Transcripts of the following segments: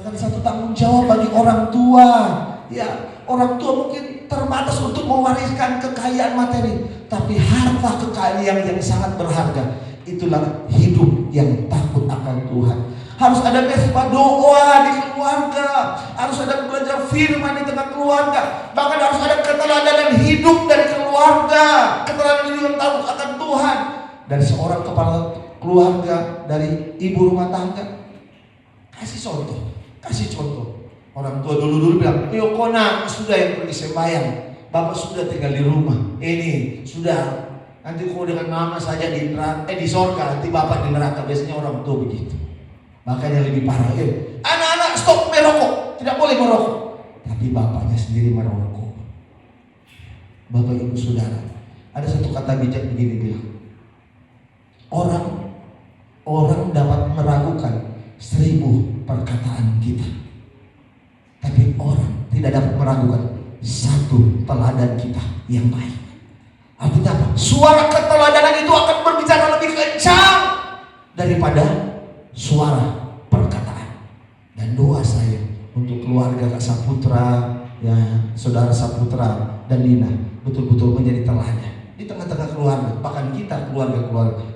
Bahkan satu tanggung jawab bagi orang tua. Ya, orang tua mungkin terbatas untuk mewariskan kekayaan materi, tapi harta kekayaan yang sangat berharga, itulah hidup yang takut akan Tuhan. Harus ada mesbah doa di keluarga, harus ada belajar firman di tengah keluarga, bahkan harus ada keteladanan hidup dari keluarga, keteladanan hidup yang takut akan Tuhan. Dan seorang kepala keluarga, dari ibu rumah tangga, kasih contoh. Orang tua dulu bilang, "Yo kona sudah yang pergi sembahyang, bapak sudah tinggal di rumah. Ini sudah, nanti kau dengan mama saja di neraka, di sorga, nanti bapak di neraka." Biasanya orang tua begitu. Bahkan yang lebih parah, anak-anak stop merokok, tidak boleh merokok. Tapi bapaknya sendiri merokok. Bapak ibu saudara, ada satu kata bijak begini bilang, orang dapat meragukan 1000 perkataan kita, tapi orang tidak dapat meragukan 1 teladan kita yang baik. Artinya apa? Suara keteladanan itu akan berbicara lebih kencang daripada suara perkataan. Dan doa saya untuk keluarga Kak Saputra, ya, saudara Saputra dan Lina, betul-betul menjadi teladan di tengah-tengah keluarga. Bahkan kita keluarga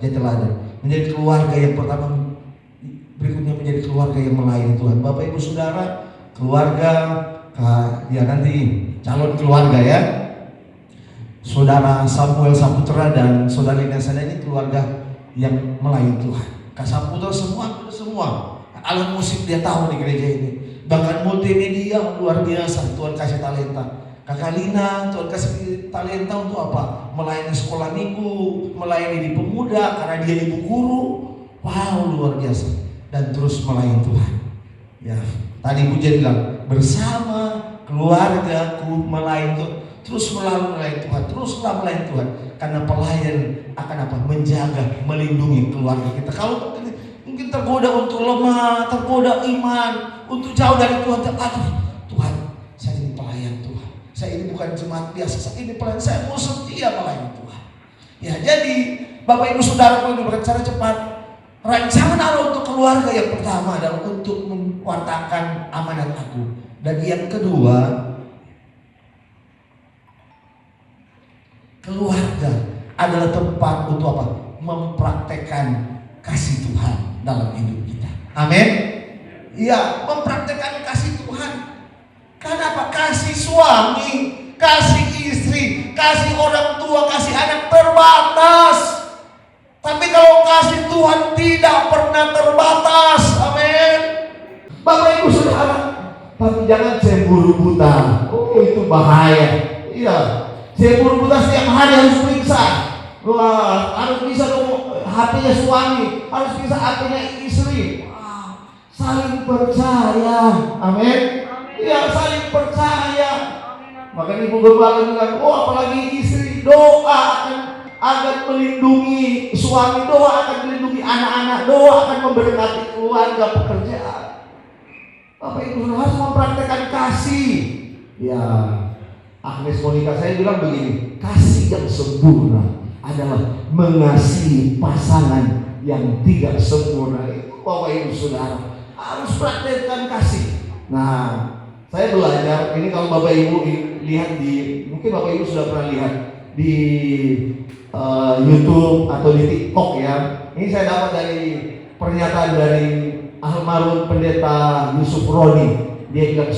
jadi teladan, menjadi keluarga yang pertama, berikutnya menjadi keluarga yang melayani Tuhan. Bapak ibu saudara, keluarga, ya nanti calon keluarga ya, saudara Samuel Saputra dan saudara Lina Sana, ini keluarga yang melayani Tuhan. Kak Saputra semua alat musik dia tahu di gereja ini, bahkan multimedia luar biasa. Tuhan kasih talenta. Kakak Lina, Tuhan kasih talenta untuk apa? Melayani sekolah minggu, melayani di pemuda karena dia ibu guru. Wow, luar biasa. Dan terus melayani Tuhan. Ya, tadi Bu Jen bilang, bersama keluargaku melayani Tuhan, terus melayani Tuhan, teruslah melayani Tuhan. Karena pelayan akan apa? Menjaga, melindungi keluarga kita. Kalau mungkin tergoda untuk lemah, tergoda iman, untuk jauh dari Tuhan, Tuhan, saya ini pelayan Tuhan. Saya ini bukan jemaat biasa, saya ini pelayan, saya mau setia melayani Tuhan. Ya, jadi Bapak Ibu Saudara, kalau berbicara cepat, rancangan Allah untuk keluarga yang pertama adalah untuk mewartakan amanat aku. Dan yang kedua, keluarga adalah tempat untuk apa? Mempraktekkan kasih Tuhan dalam hidup kita. Amin. Iya, mempraktekkan kasih Tuhan. Karena apa? Kasih suami, kasih istri, kasih orang tua, kasih anak terbatas. Tapi kalau kasih Tuhan tidak pernah terbatas. Amin. Bapak Ibu Saudara, tapi jangan cemburu buta. Oh, itu bahaya. Iya, cemburu buta setiap hari harus periksa. Wah, harus bisa hatinya suami, harus bisa hatinya istri. Wah, saling percaya. Amin. Iya, saling percaya. Makanya Ibu Gembala bilang, oh apalagi istri, doa akan melindungi suami, doa akan melindungi anak-anak, doa akan memberkati keluarga, pekerjaan. Bapak Ibu harus mempraktekkan kasih. Ya, Agnes Monica saya bilang begini, kasih yang sempurna adalah mengasihi pasangan yang tidak sempurna. Itu Bapak Ibu Saudara harus praktekkan kasih. Nah, saya belajar ini, kalau Bapak Ibu lihat mungkin Bapak Ibu sudah pernah lihat di YouTube atau di TikTok ya. Ini saya dapat dari pernyataan dari almarhum pendeta Yusuf Roni. Dia bilang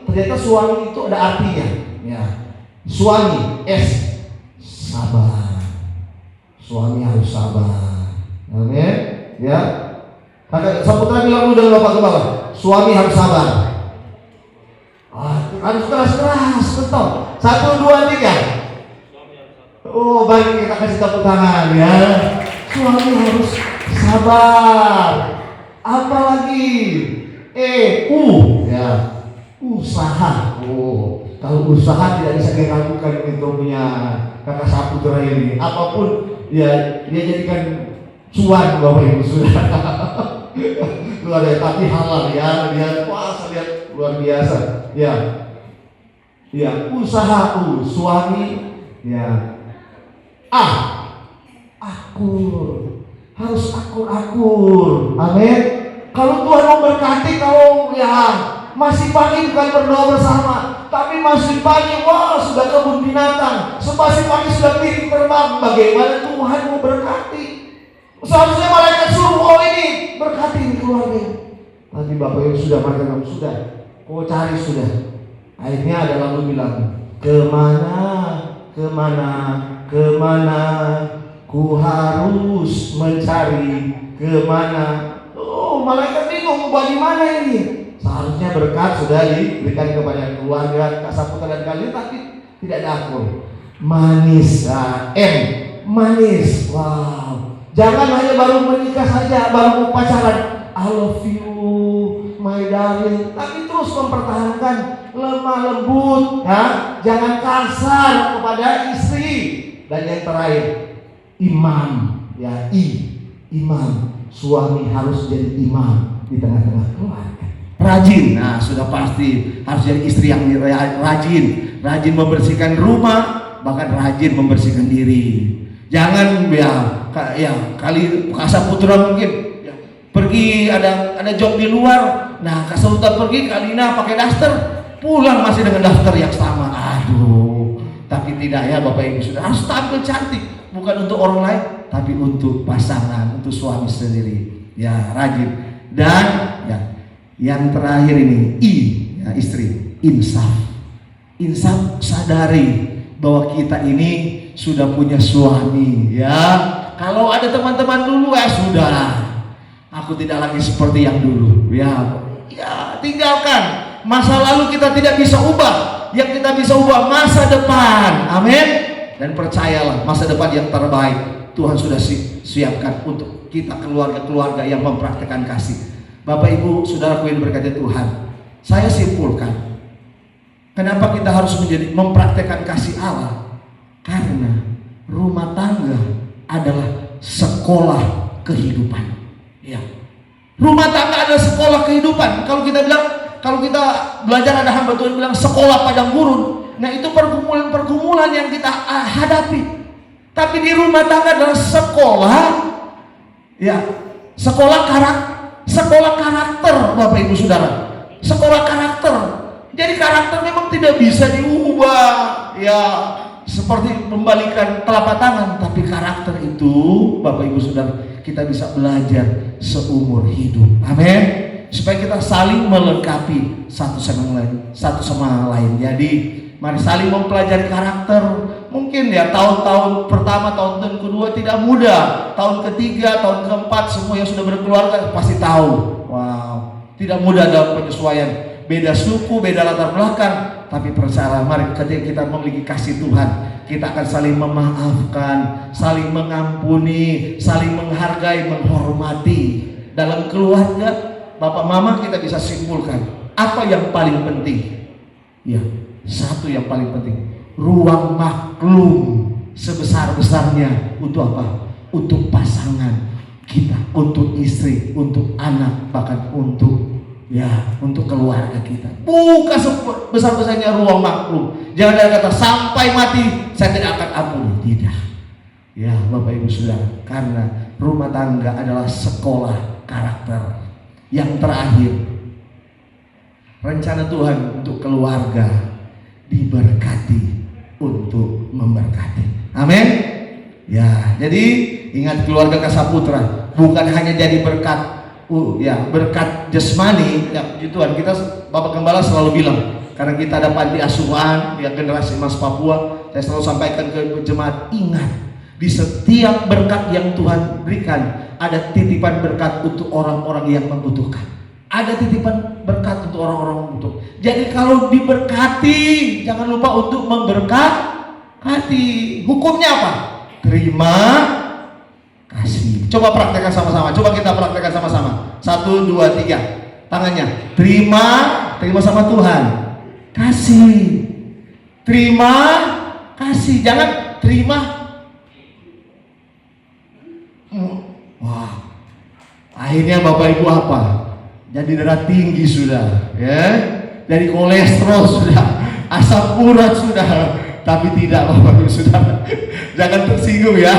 ternyata suami itu ada artinya. Ya, suami sabar. Suami harus sabar. Amin. Ya. Kakak Saputra bilang udah Bapak Gembala, suami harus sabar. Harus keras-keras, betul. 1, 2, 3. Oh, baik, kita kasih tepuk tangan ya. Suami harus sabar. Apalagi ya, usaha. Oh, kalau usaha tidak bisa diragukan itu punya Kakak Saputra ini. Apapun ya, dia jadikan cuan Bapak Ibu Saudara. Luar biasa, tapi halal ya, lihat puasa, lihat luar biasa. Ya, usahaku, suami, ya, akur, harus akur. Amin. Kalau Tuhan memberkati, kalau ya Masih pagi bukan berdoa bersama, tapi masih pagi, wah sudah kebun binatang. Masih pagi sudah piring terbang. Bagaimana Tuhan mau berkati? Seharusnya malaikat suruh, oh ini berkati ini keluarga. Tapi Bapak Ibu sudah makan, sudah, kau cari sudah. Akhirnya ada lalu bilang, kemana, ku harus mencari kemana. Oh, malaikat bingung mau di mana ini. Seharusnya berkat sudah diberikan kepada keluarga Kasaputra dan kalian, tapi tidak dapur. Manis, manis. Wow. Jangan hanya baru menikah saja, baru mau pacaran, I love you, my darling, tapi terus mempertahankan lemah lembut, ya. Jangan kasar kepada istri. Dan yang terakhir, imam, ya, imam. Suami harus jadi imam di tengah-tengah keluarga. Rajin, nah sudah pasti harus jadi istri yang rajin membersihkan rumah, bahkan rajin membersihkan diri. Jangan kali Kasaputra mungkin ya, pergi ada job di luar. Nah Kasaputra pergi, Kalina pakai daster, pulang masih dengan daster yang sama. Aduh, tapi tidak ya Bapak Ibu, sudah harus tampil cantik, bukan untuk orang lain, tapi untuk pasangan, untuk suami sendiri. Ya rajin. Dan ya yang terakhir ini istri, insaf, sadari bahwa kita ini sudah punya suami, ya. Kalau ada teman-teman dulu ya sudah, aku tidak lagi seperti yang dulu, ya tinggalkan masa lalu. Kita tidak bisa ubah, yang kita bisa ubah masa depan, amin. Dan percayalah, masa depan yang terbaik Tuhan sudah siapkan untuk kita, keluarga-keluarga yang mempraktikkan kasih. Bapak Ibu saudaraku yang berkati Tuhan, saya simpulkan, kenapa kita harus mempraktikkan kasih Allah? Karena rumah tangga adalah sekolah kehidupan. Ya. Rumah tangga adalah sekolah kehidupan. Kalau kita belajar, ada hamba Tuhan bilang sekolah padang gurun. Nah itu pergumulan yang kita hadapi. Tapi di rumah tangga adalah sekolah, ya, sekolah karakter, Bapak Ibu Saudara. Sekolah karakter. Jadi karakter memang tidak bisa diubah, ya, seperti membalikan telapak tangan. Tapi karakter itu, Bapak Ibu Saudara, kita bisa belajar seumur hidup. Amin. Supaya kita saling melengkapi satu sama lain. Jadi mari saling mempelajari karakter. Mungkin ya tahun-tahun pertama, tahun kedua tidak mudah. Tahun ketiga, tahun keempat, semua yang sudah berkeluarga pasti tahu. Wow, tidak mudah dalam penyesuaian. Beda suku, beda latar belakang. Tapi percayalah, mari ketika kita memiliki kasih Tuhan, kita akan saling memaafkan, saling mengampuni, saling menghargai, menghormati. Dalam keluarga, Bapak Mama, kita bisa simpulkan apa yang paling penting. Ya, satu yang paling penting, ruang maklum sebesar-besarnya untuk apa? Untuk pasangan kita, untuk istri, untuk anak, bahkan untuk keluarga kita. Bukan sebesar-besarnya ruang maklum. Jangan ada kata sampai mati saya tidak akan ampuni. Tidak. Ya Bapak Ibu Saudara, karena rumah tangga adalah sekolah karakter. Yang terakhir, rencana Tuhan untuk keluarga diberkati untuk memberkati. Amin. Ya, jadi ingat keluarga Kasaputra bukan hanya jadi berkat, berkat jasmani, ya puji Tuhan. Kita Bapak Gembala selalu bilang, karena kita ada panti asuhan, ya generasi emas Papua, saya selalu sampaikan ke jemaat, ingat di setiap berkat yang Tuhan berikan ada titipan berkat untuk orang-orang yang membutuhkan. Ada titipan berkat untuk orang-orang membutuhkan. Jadi kalau diberkati, jangan lupa untuk memberkati. Hukumnya apa? Terima kasih. Coba praktekkan sama-sama. Coba kita praktekkan sama-sama. 1, 2, 3. Tangannya. Terima sama Tuhan. Kasih. Terima kasih. Jangan terima. Wah. Akhirnya Bapak Ibu apa? Jadi darah tinggi sudah, ya. Jadi kolesterol sudah, asam urat sudah. Tapi tidak Bapak Ibu Saudara. Jangan tersinggung ya.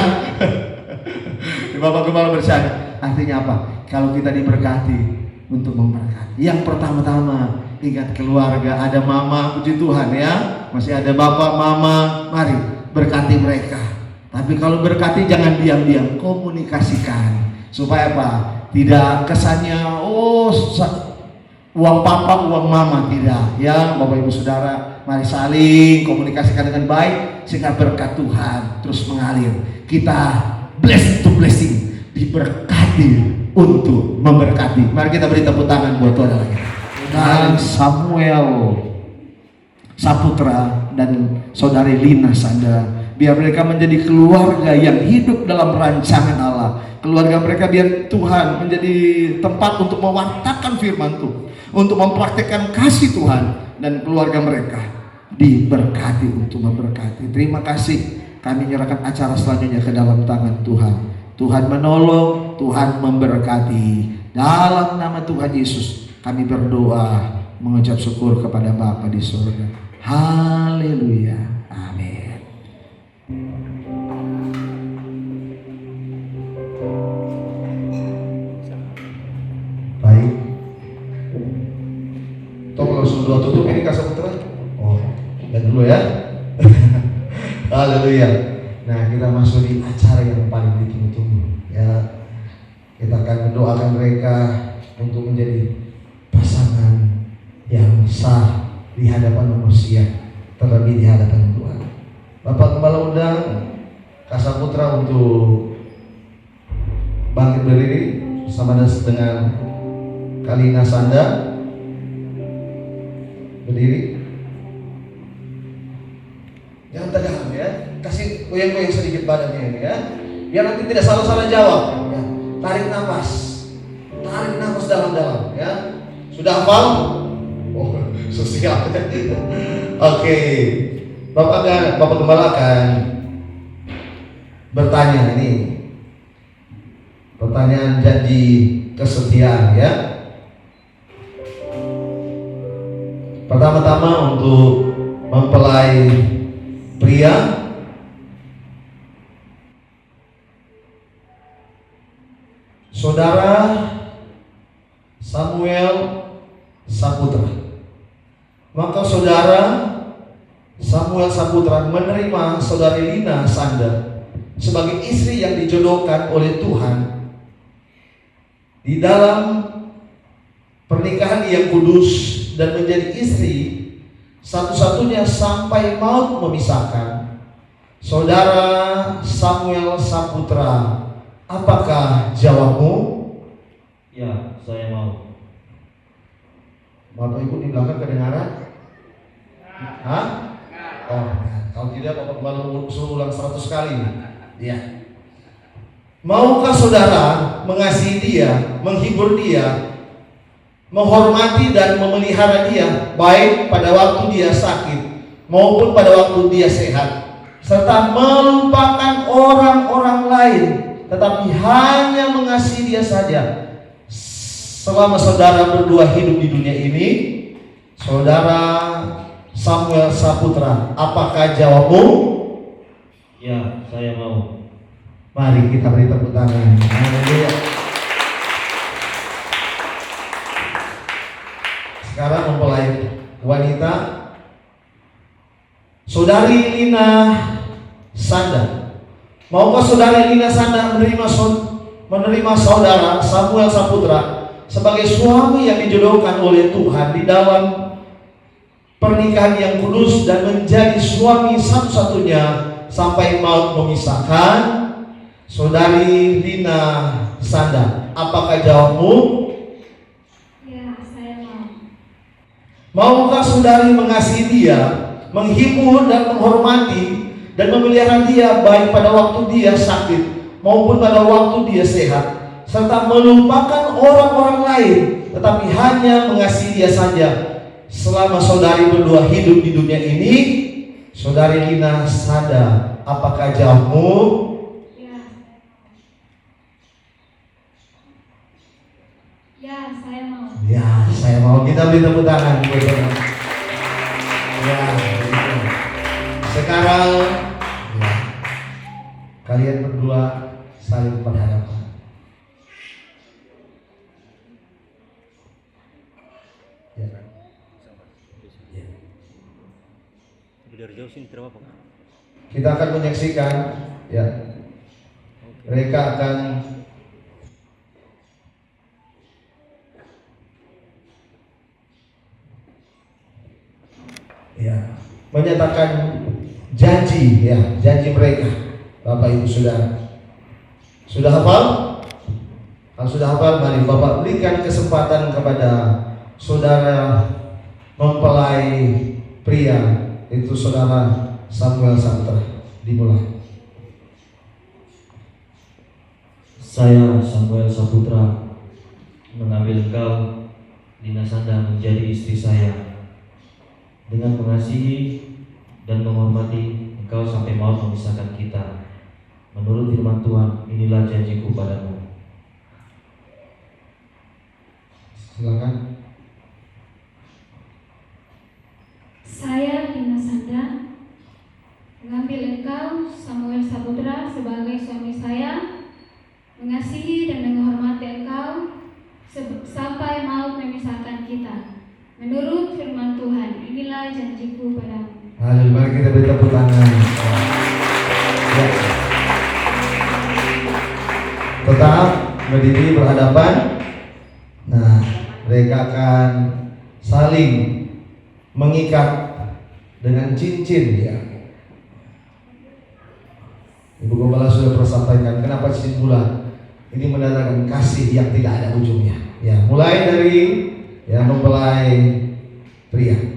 Bapak Gembala bercanda. Artinya apa? Kalau kita diberkati, untuk memberkati. Yang pertama-tama ingat keluarga, ada mama, puji Tuhan ya, masih ada bapak, mama, mari berkati mereka. Tapi kalau berkati jangan diam-diam, komunikasikan supaya apa? Tidak kesannya uang papa, uang mama, tidak ya. Bapak ibu saudara, mari saling komunikasikan dengan baik sehingga berkat Tuhan terus mengalir. Kita blessing to blessing, diberkati untuk memberkati. Mari kita beri tepuk tangan buat Tuhan lagi. Dan Samuel Saputra dan saudari Lina Sanda, biar mereka menjadi keluarga yang hidup dalam rancangan Allah. Keluarga mereka biar Tuhan menjadi tempat untuk mewartakan firman Tuhan, untuk mempraktikkan kasih Tuhan, dan keluarga mereka diberkati untuk memberkati. Terima kasih, kami menyerahkan acara selanjutnya ke dalam tangan Tuhan. Tuhan menolong, Tuhan memberkati. Dalam nama Tuhan Yesus kami berdoa, mengucap syukur kepada Bapa di surga. Haleluya. Amin. Baik. Tolong langsung doa tutup ini Kak Saputra. Dan dulu ya. Haleluya. Nah, kita masuk di acara yang paling ditunggu-tunggu ya. Kita akan mendoakan mereka untuk menjadi pasangan yang sah di hadapan manusia, terlebih di hadapan Tuhan. Bapak Gembala undang Kak Saputra untuk bangkit berdiri bersama dengan Kalina Sanda. Berdiri. Jangan tegang ya. Kasih goyang-goyang sedikit badannya ini ya. Biar nanti tidak salah-salah jawab ya. Tarik nafas. Tarik nafas dalam-dalam ya. Sudah hafal? Oh, sosial. Oke. Bapak Gembala akan bertanya ini. Pertanyaan janji kesetiaan ya. Pertama-tama untuk mempelai pria, Saudara Samuel Saputra. Maka saudara Samuel Saputra menerima saudari Lina Sanda sebagai istri yang dijodohkan oleh Tuhan di dalam pernikahan yang kudus dan menjadi istri satu-satunya sampai maut memisahkan. Saudara Samuel Saputra, apakah jawabmu? Ya, saya mau. Bapak Ibu di belakang kedengaran? Hah? Oh, kalau tidak Bapak Gembala suruh ulang 100 kali. Ya. Maukah saudara mengasihi dia, menghibur dia, menghormati dan memelihara dia, baik pada waktu dia sakit maupun pada waktu dia sehat, serta melupakan orang-orang lain, tetapi hanya mengasihi dia saja selama saudara berdua hidup di dunia ini? Saudara Samuel Saputra, apakah jawabmu? Ya, saya mau. Mari kita beri tepuk tangan. Haleluya. Sekarang mempelai wanita, saudari Lina Sanda. Maukah saudari Lina Sanda menerima saudara Samuel Saputra sebagai suami yang dijodohkan oleh Tuhan di dalam pernikahan yang kudus dan menjadi suami satu-satunya sampai maut memisahkan? Saudari Lina Sanda, apakah jawabmu? Ya, saya mau. Maukah saudari mengasihi dia, menghibur dan menghormati dan memelihara dia baik pada waktu dia sakit maupun pada waktu dia sehat, serta melupakan orang-orang lain tetapi hanya mengasihi dia saja selama saudari berdua hidup di dunia ini? Saudari Lina Sanda, apakah jawabmu? Ya, saya mau. Ya, saya mau. Kita beri tepuk tangan. Ya, sekarang ya, kalian berdua saling berhadapan. Dari jauh sini terima apa? Kita akan menyaksikan, ya, mereka akan menyatakan janji, ya, janji mereka. Bapak Ibu sudah hafal? Kalau sudah hafal, mari Bapak berikan kesempatan kepada saudara mempelai pria, itu saudara Samuel Saputra. Dimulai. Saya Samuel Saputra mengambil engkau Lina Sanda menjadi istri saya, dengan mengasihi dan menghormati engkau sampai maut memisahkan kita. Menurut firman Tuhan, inilah janjiku padamu. Silakan. Saya Lina Sanda mengambil engkau Samuel Saputra sebagai suami saya, mengasihi dan menghormati engkau sampai maut memisahkan kita. Menurut firman Tuhan, inilah janjiku padamu. Haleluya, mari kita beri tepuk tangan. Ya. Tetap berdiri berhadapan. Nah, mereka akan saling mengikat dengan cincin, ya. Ibu Gembala sudah pernah sampaikan kenapa cincin bulan. Ini menandakan kasih yang tidak ada ujungnya. Ya, mulai dari mempelai pria.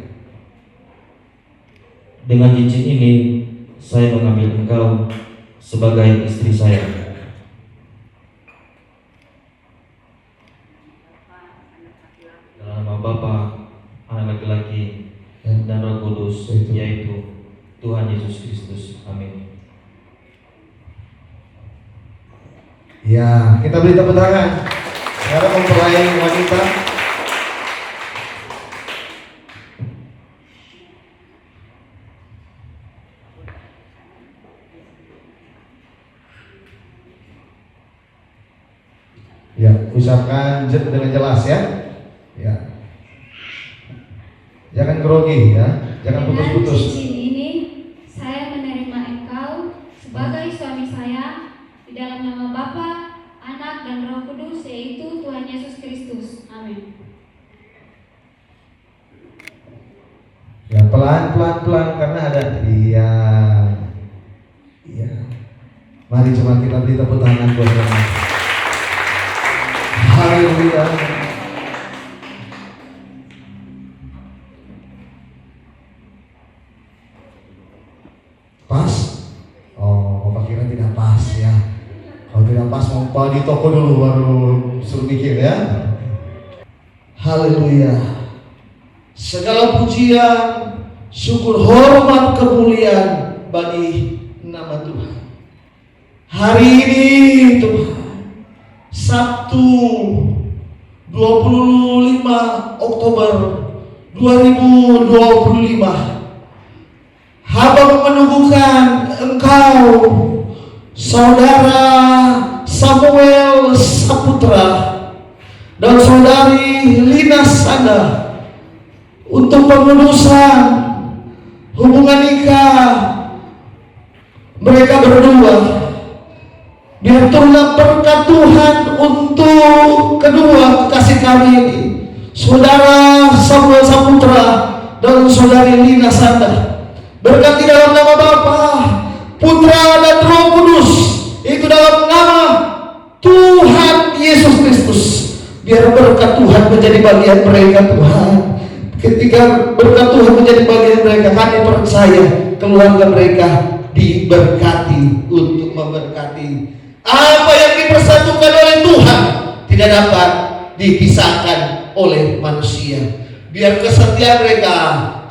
Dengan cincin ini saya mengambil engkau sebagai istri saya. Dalam nama Bapa, Anak laki-laki, dan Roh Kudus, yaitu Tuhan Yesus Kristus. Amin. Ya, kita beri tepuk tangan. Sekarang mempelai wanita. Ya, ucapkan dengan jelas, ya. Ya. Jangan grogi, ya. Jangan putus-putus. Dengan cincin ini, saya menerima engkau sebagai suami saya di dalam nama Bapa, Anak dan Roh Kudus, yaitu Tuhan Yesus Kristus. Amin. Ya, pelan karena ada iya. Mari coba kita beri tepuk tangan buat mereka. Haleluya. Pas? Oh, Bapak kira tidak pas, ya. Kalau tidak pas mau di toko dulu baru suruh bikin, ya. Haleluya. Segala pujian, syukur, hormat, kemuliaan bagi nama Tuhan. Hari ini Tuhan, Sabtu 25 Oktober 2025, hamba menunggukan engkau, saudara Samuel Saputra dan saudari Lina Sanda, untuk pengudusan hubungan nikah mereka berdua. Biar turunlah berkat Tuhan untuk kedua kekasih kami ini, saudara Samuel Saputra dan saudari Lina Sanda. Berkati dalam nama Bapa, Putra dan Roh Kudus, itu dalam nama Tuhan Yesus Kristus. Biar berkat Tuhan menjadi bagian mereka, Tuhan. Ketika berkat Tuhan menjadi bagian mereka, kami percaya keluarga mereka diberkati untuk memberkati. Apa yang dipersatukan oleh Tuhan tidak dapat dipisahkan oleh manusia. Biar kesetiaan mereka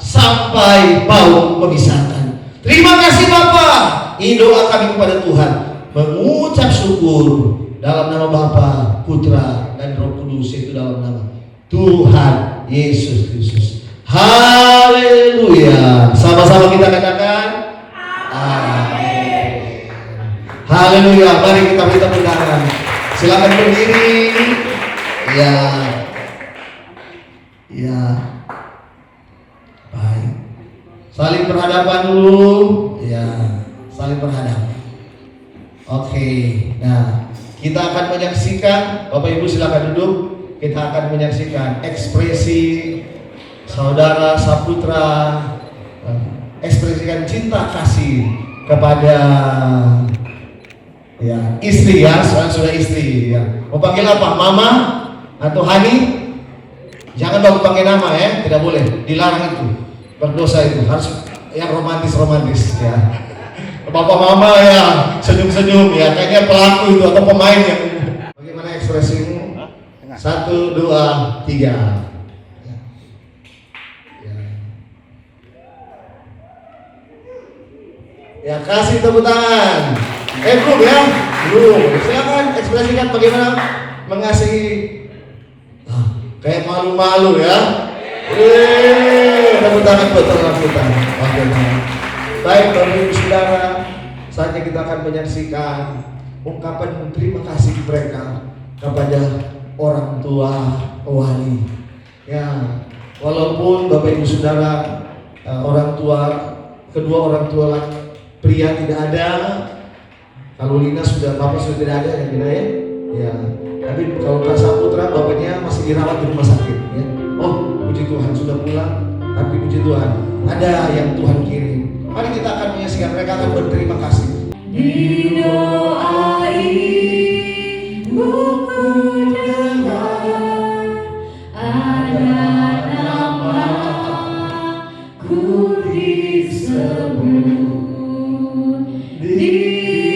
sampai maut memisahkan. Terima kasih Bapa. Ini doa kami kepada Tuhan, mengucap syukur dalam nama Bapa, Putra dan Roh Kudus, itu dalam nama Tuhan Yesus Kristus. Haleluya. Sama-sama kita katakan amin. Haleluya. Mari kita beri tepuk tangan. Silakan berdiri. Ya. Baik. Saling berhadapan dulu. Ya, saling berhadapan. Oke. Nah, kita akan menyaksikan, Bapak Ibu silakan duduk. Kita akan menyaksikan ekspresi saudara Saputra ekspresikan cinta kasih kepada ya istri ya, sekarang sudah istri ya. Mau panggil apa? Mama atau Hani? Jangan dong panggil nama ya, tidak boleh, dilarang itu, berdosa itu, harus yang romantis ya. Bapak mama ya senyum-senyum ya, kayaknya pelaku itu atau pemain yang. Bagaimana ekspresimu? 1, 2, 3. Ya, kasih tepuk tangan. Belum ya? Belum. Silakan ekspresikan bagaimana mengasihi. Kayak malu-malu ya. Tepuk tangan buat orang-orang. Oke. Baik, Bapak Ibu Saudara, saatnya kita akan menyaksikan ungkapan terima kasih mereka kepada orang tua wali. Ya, walaupun Bapak Ibu Saudara orang tua, kedua orang tua pria tidak ada, kalau Lina sudah, bapak sudah tidak ada yang ya. Ya, tapi kalau Kak Saputra bapaknya masih dirawat di rumah sakit. Ya. Oh, puji Tuhan sudah pulang, tapi puji Tuhan ada yang Tuhan kirim. Mari kita akan menyaksikan, mereka akan berterima kasih. Didoai buku dengar ada namaku disebut. Didoai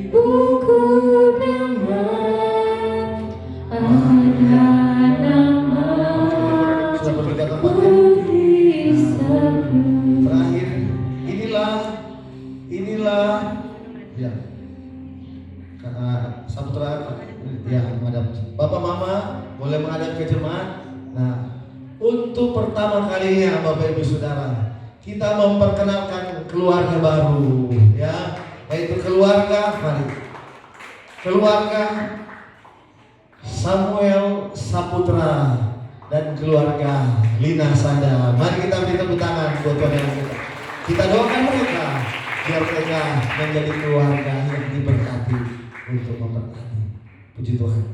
buku dengar Saputra ya menghadap. Bapak Mama boleh menghadap ke jemaat. Nah, untuk pertama kalinya Bapak Ibu Saudara, kita memperkenalkan keluarga baru ya, yaitu keluarga Samuel Saputra dan keluarga Lina Sanda. Mari kita beri tepuk tangan buat mereka. Kita doakan mereka biar mereka menjadi keluarga yang diberkati untuk memberkati. Puji Tuhan.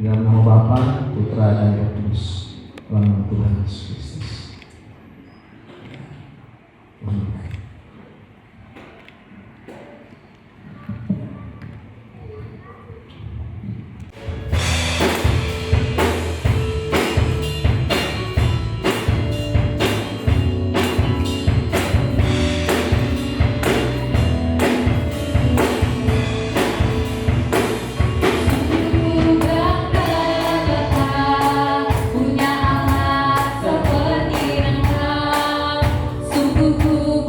Dalam nama Bapa, Putra dan Roh Kudus. Dalam Tuhan Yesus Kristus. Amin. Punya Allah seperti Engkau, sungguh ku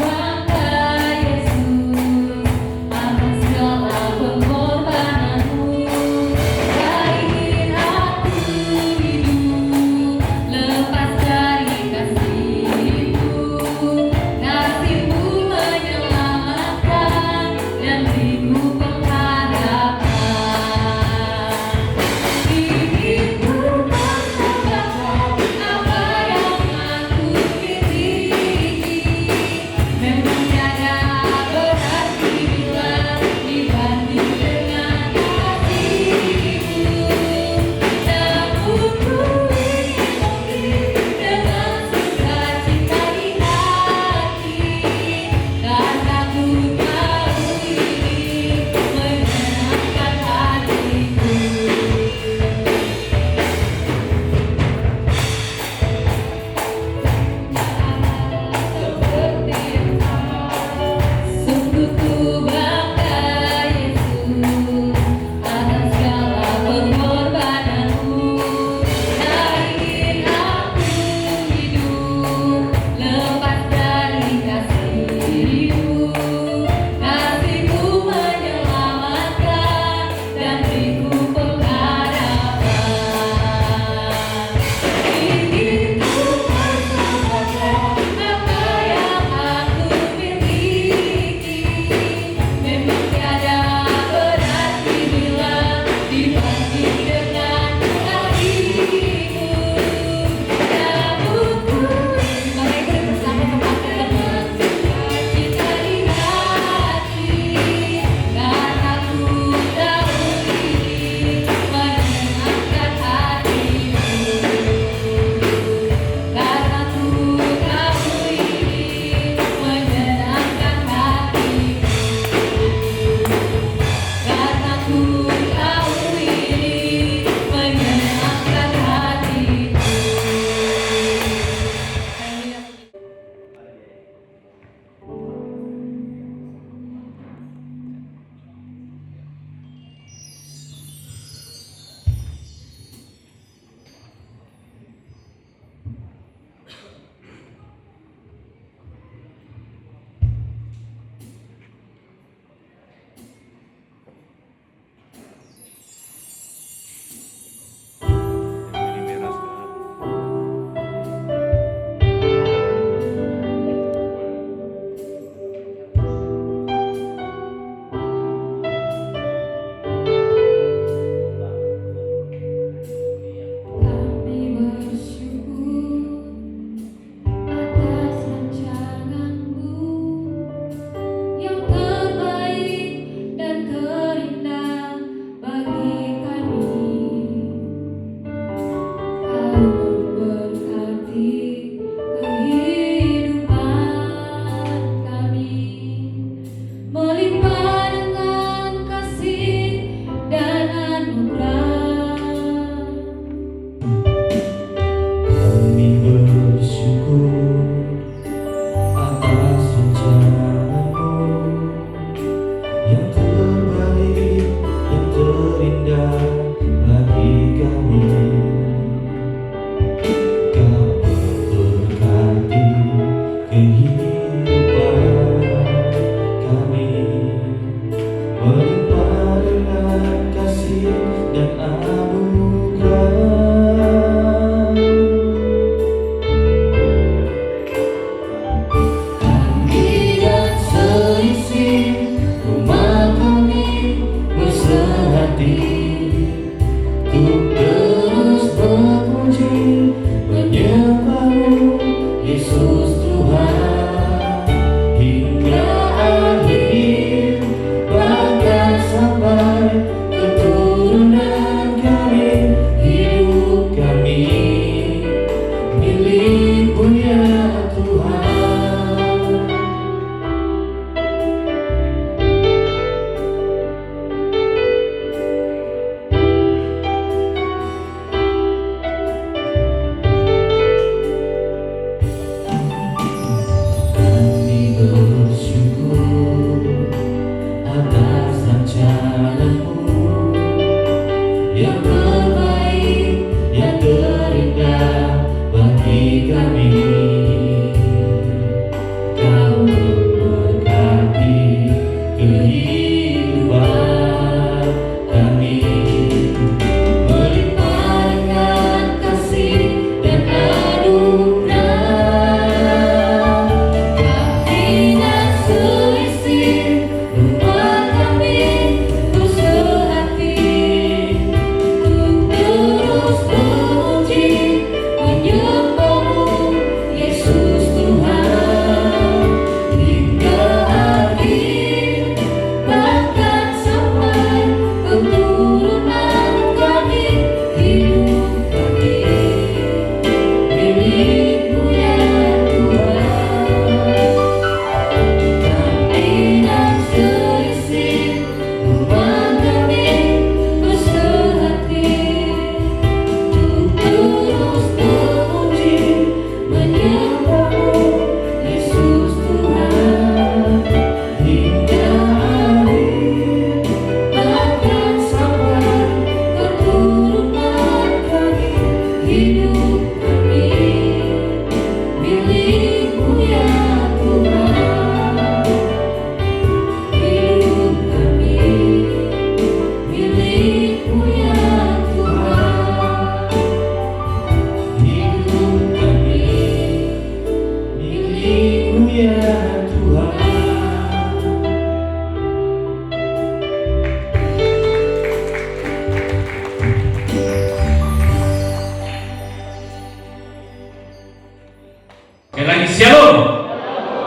Sekali lagi shalom.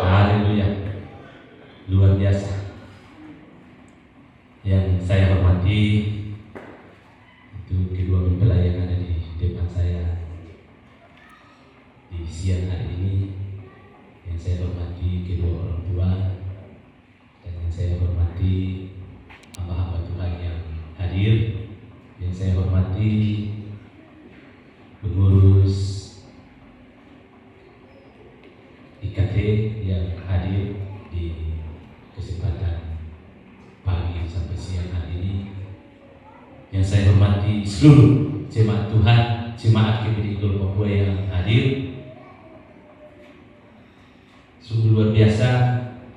Haleluya. Luar biasa. Yang saya hormati itu kedua mempelai yang ada di depan saya di siang hari ini. Yang saya hormati kedua orang tua dan yang saya hormati hamba-hamba Tuhan yang hadir. Yang saya hormati pengurus IKT yang hadir di kesempatan pagi sampai siang hari ini. Yang saya hormati seluruh jemaat Tuhan, jemaat GPD Gol Papua yang hadir. Sungguh luar biasa,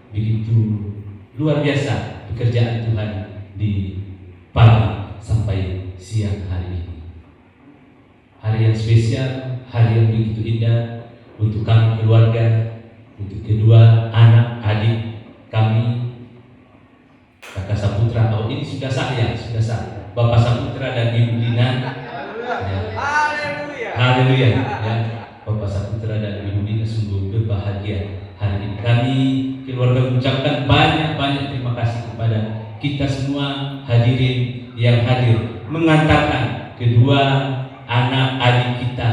begitu luar biasa pekerjaan Tuhan di pagi sampai siang hari ini. Hari yang spesial, hari yang begitu indah untuk kami keluarga, untuk kedua anak adik kami, Kakak Saputra. Oh, ini sudah sah, Bapak Saputra dan Ibu Dina. Haleluya. Ya, Bapak Saputra dan Ibu Dina sungguh berbahagia hari ini. Kami keluarga mengucapkan banyak terima kasih kepada kita semua hadirin yang hadir mengantarkan kedua anak adik kita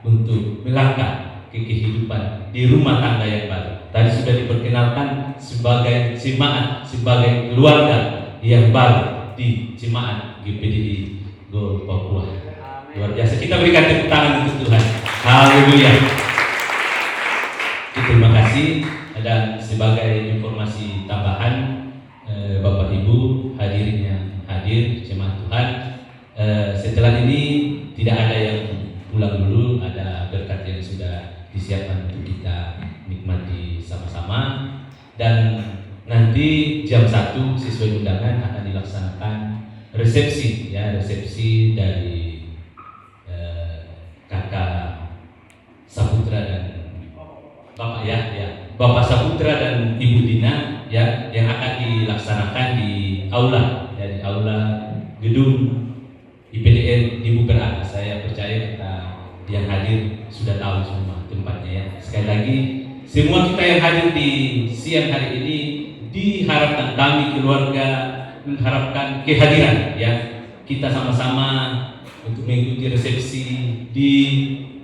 untuk melangkah ke kehidupan di rumah tangga yang baru. Tadi sudah diperkenalkan sebagai jemaat, sebagai keluarga yang baru di jemaat GPDI Gol Papua. Luar biasa. Kita berikan tepuk tangan untuk Tuhan. Haleluya. Terima kasih. Dan sebagai informasi tambahan, Bapak Ibu hadirin yang hadir jemaat Tuhan, setelah ini tidak ada yang pulang dulu, ada berkat yang sudah disiapkan untuk kita nikmati sama-sama. Dan nanti jam 1 sesuai undangan akan dilaksanakan resepsi, ya, resepsi dari Kakak Saputra dan Bapak, ya, Bapak Saputra dan Ibu Dina, ya, yang akan dilaksanakan di aula, ya, di aula gedung gedung IPDN di Buperak. Saya percaya kita yang hadir sudah tahu semua tempatnya ya. Sekali lagi, semua kita yang hadir di siang hari ini diharapkan, kami keluarga mengharapkan kehadiran ya. Kita sama-sama untuk mengikuti resepsi di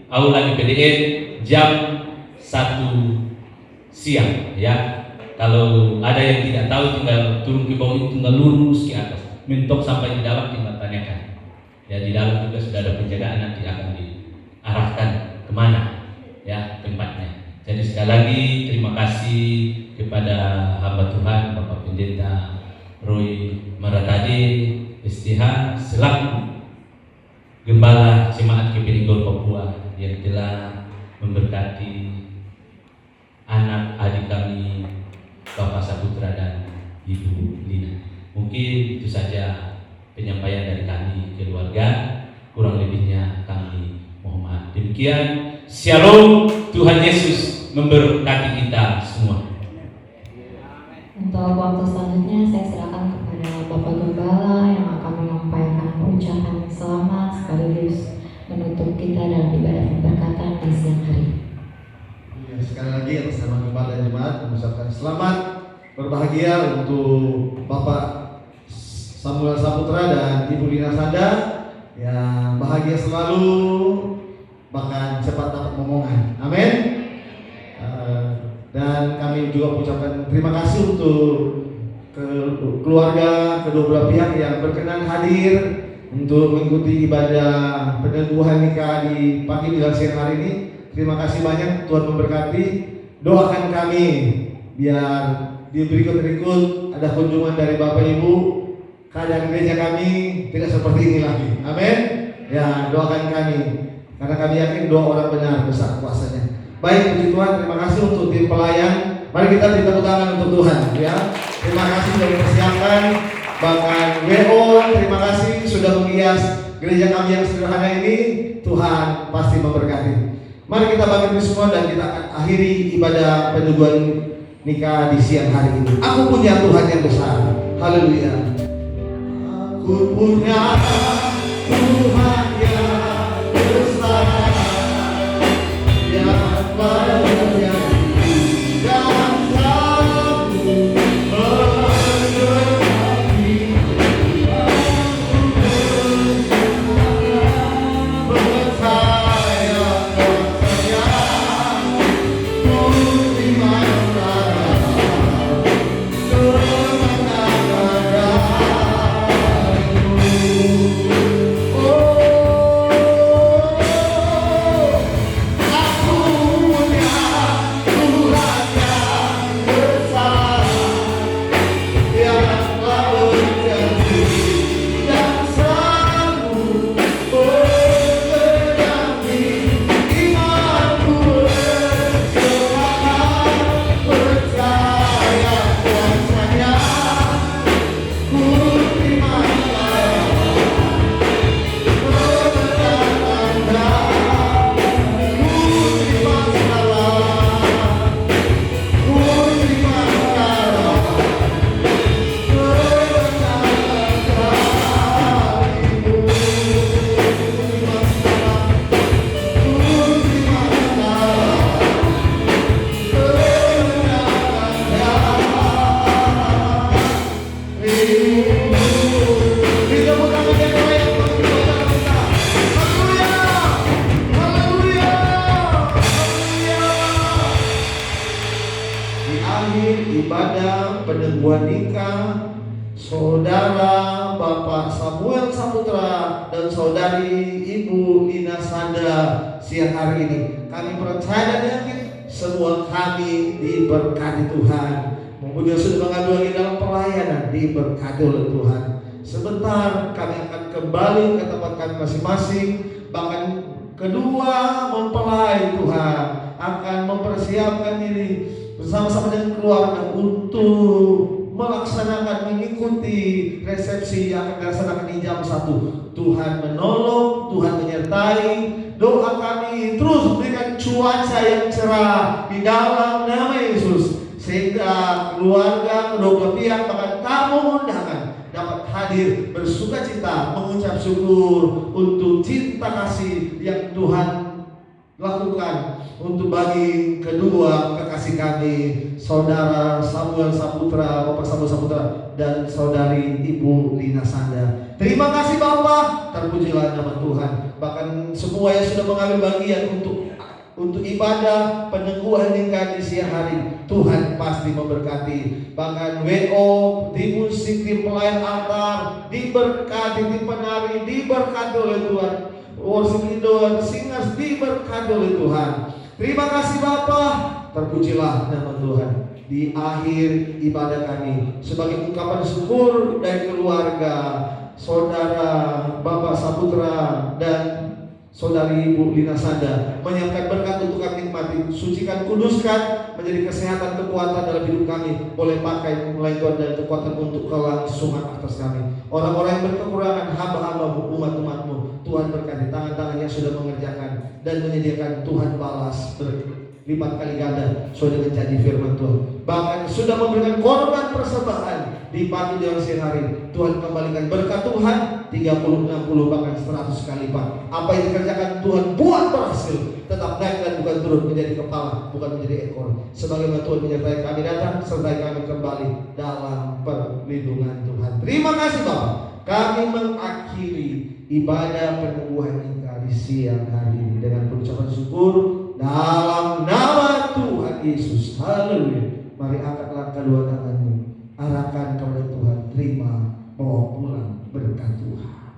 aula IPDN jam 1 siang ya. Kalau ada yang tidak tahu tinggal turun ke bawah itu, tinggal lurus ke atas, mentok sampai di dalam tinggal tanyakan. Ya, di dalam juga sudah ada penjagaan, nanti akan diarahkan kemana ya tempatnya. Jadi sekali lagi terima kasih kepada hamba Tuhan Bapak Pendeta Roy Maratade STH selaku Gembala Jemaat GPI Gor Papua yang telah memberkati anak adik kami Bapak Saputra dan Ibu Lina. Mungkin itu saja penyampaian dari kami keluarga, kurang lebihnya kami mohon maaf. Demikian, Shalom, Tuhan Yesus memberkati kita semua. Untuk waktu selanjutnya saya silakan kepada Bapak Gembala yang akan menyampaikan ucapan selamat sekaligus menutup kita dalam ibadah pemberkatan di siang hari. Ya, sekali lagi atas nama Gembala dan Jemaat mengucapkan selamat berbahagia untuk Bapak Samuel Saputra dan Ibu Lina Sanda yang bahagia selalu, bahkan cepat dapat momongan. Amin. Dan kami juga mengucapkan terima kasih untuk keluarga kedua belah pihak yang berkenan hadir untuk mengikuti ibadah peneguhan nikah di pagi dan siang hari ini. Terima kasih banyak, Tuhan memberkati. Doakan kami biar di berikut-berikut ada kunjungan dari Bapak Ibu, keadaan gereja kami tidak seperti ini lagi. Amin. Ya, doakan kami karena kami yakin doa orang benar besar kuasanya. Baik, puji Tuhan, terima kasih untuk tim pelayan. Mari kita beri tepuk tangan untuk Tuhan ya. Terima kasih sudah mempersiapkan. Bahkan WO, terima kasih sudah menghias gereja kami yang sederhana ini. Tuhan pasti memberkati. Mari kita bangkit semua dan kita akan akhiri ibadah peneguhan nikah di siang hari ini. Aku punya Tuhan yang besar. Haleluya. Aku punya Tuhan yang besar, yang menjadi dan sanggup memberkati. Percaya kuasanya, ku terima ibadah peneguhan nikah Saudara Bapak Samuel Saputra dan Saudari Ibu Lina Sanda siang hari ini. Kami percaya dan yakin semua kami diberkati Tuhan. Mungkin sudah mengadu lagi dalam pelayanan diberkati oleh Tuhan. Sebentar kami akan kembali ke tempat kami masing-masing. Bahkan kedua mempelai Tuhan akan mempersiapkan diri bersama-sama dengan keluarga untuk melaksanakan mengikuti resepsi yang akan dilaksanakan di jam 1. Tuhan menolong, Tuhan menyertai. Doa kami terus berikan cuaca yang cerah di dalam nama Yesus, sehingga keluarga kedua belah pihak bahkan tamu undangan dapat hadir bersukacita mengucap syukur untuk cinta kasih yang Tuhan lakukan untuk bagi kedua kekasih kami, Saudara Samuel Saputra, Bapak Samuel Saputra, dan Saudari Ibu Lina Sanda. Terima kasih Bapak, terpujilah nama Tuhan. Bahkan semua yang sudah mengambil bagian untuk ibadah peneguhan nikah di siang hari, Tuhan pasti memberkati. Bahkan WO, tim musik, tim pelayan altar diberkati, tim penari diberkati oleh Tuhan, worship leader, singers diberkati oleh Tuhan. Terima kasih Bapak, terpujilah nama Tuhan. Di akhir ibadah kami, sebagai ungkapan syukur dari keluarga Saudara Bapak Saputra dan Saudari Ibu Lina Sanda, menyiapkan berkat untuk kami nikmati, sucikan, kuduskan, menjadi kesehatan, kekuatan dalam hidup kami. Boleh pakai mulai Tuhan dan kekuatan untuk kelangsungan atas kami. Orang-orang yang berkekurangan, hamba-hambamu, umat-umatmu, Tuhan berkati. Tangan-tangan yang sudah mengerjakan dan menyediakan, Tuhan balas berlipat kali ganda sesuai dengan janji firman Tuhan. Bahkan sudah memberikan korban persembahan di pagi dan siang hari, Tuhan kembalikan berkat Tuhan 30, 60, bahkan 100 kali lipat. Apa yang dikerjakan Tuhan buat berhasil, tetap naik dan bukan turun, menjadi kepala bukan menjadi ekor. Sebagaimana Tuhan menyertai kami datang, sertai kami kembali dalam perlindungan Tuhan. Terima kasih Bapak. Kami mengakhiri ibadah peneguhan nikah di siang hari ini dengan pengucapan syukur dalam nama Tuhan Yesus. Haleluya. Mari angkatlah kedua tanganmu, arahkan kepada Tuhan, terima, bawa pulang berkat Tuhan.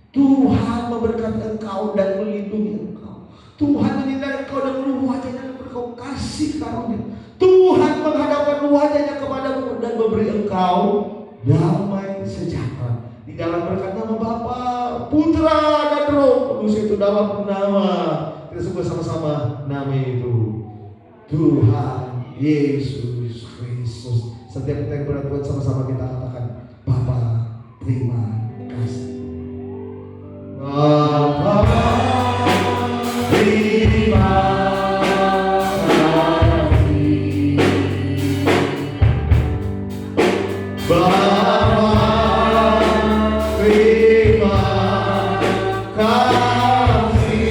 Tuhan memberkati engkau dan melindungi engkau. Tuhan menyinari engkau dan menuju wajahnya dan berkau kasih karunia. Tuhan menghadapkan wajahnya kepadamu dan memberi engkau damai sejahtera. Di dalam berkat nama Bapa, Putra dan Roh Kudus, itu dalam nama kita sebut sama-sama nama itu Tuhan Yesus Kristus. Setiap kita yang berbuat sama-sama kita katakan, Bapa terima kasih. Bapa terima kasih. Bapa terima kasih.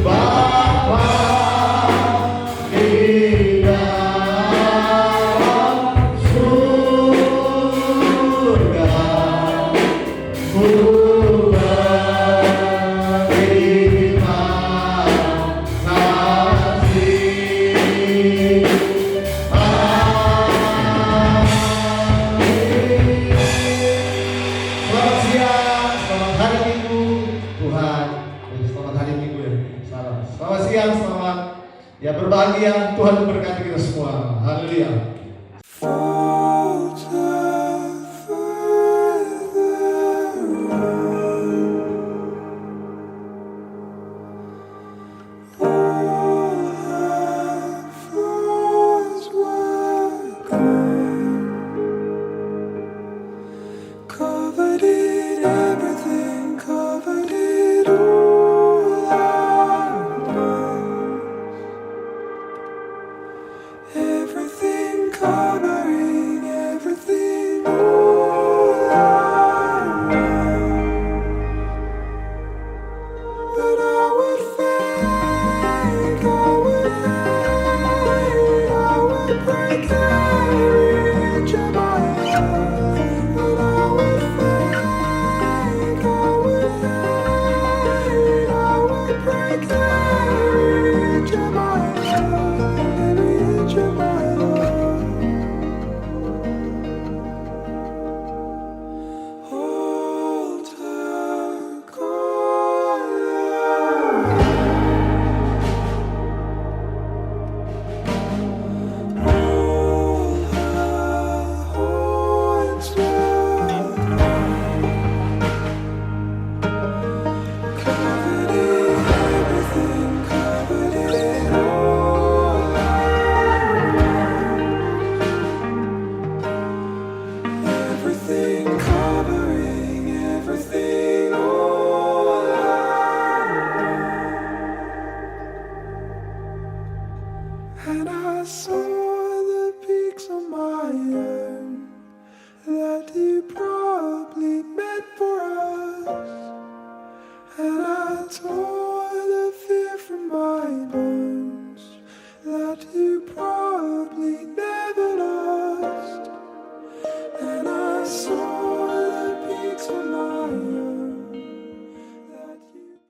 Bapa di dalam surga, ku berterima kasih. Selamat siang, selamat hari Minggu Tuhan. Selamat hari Minggu ya. Selamat siang, selamat ya berbahagia. Tuhan memberkati kita semua. Haleluya. Covered in everything, covered it all I know. Everything covering, everything all I know. But I would fake, I would hide, I would break every Jeremiah. But I would fake, I would hide, I would break every Jeremiah, every Jeremiah. Altar call. All her horns were covered in everything, covered in all I know. Everything covering, everything all I know. And I saw the peaks of my you promised.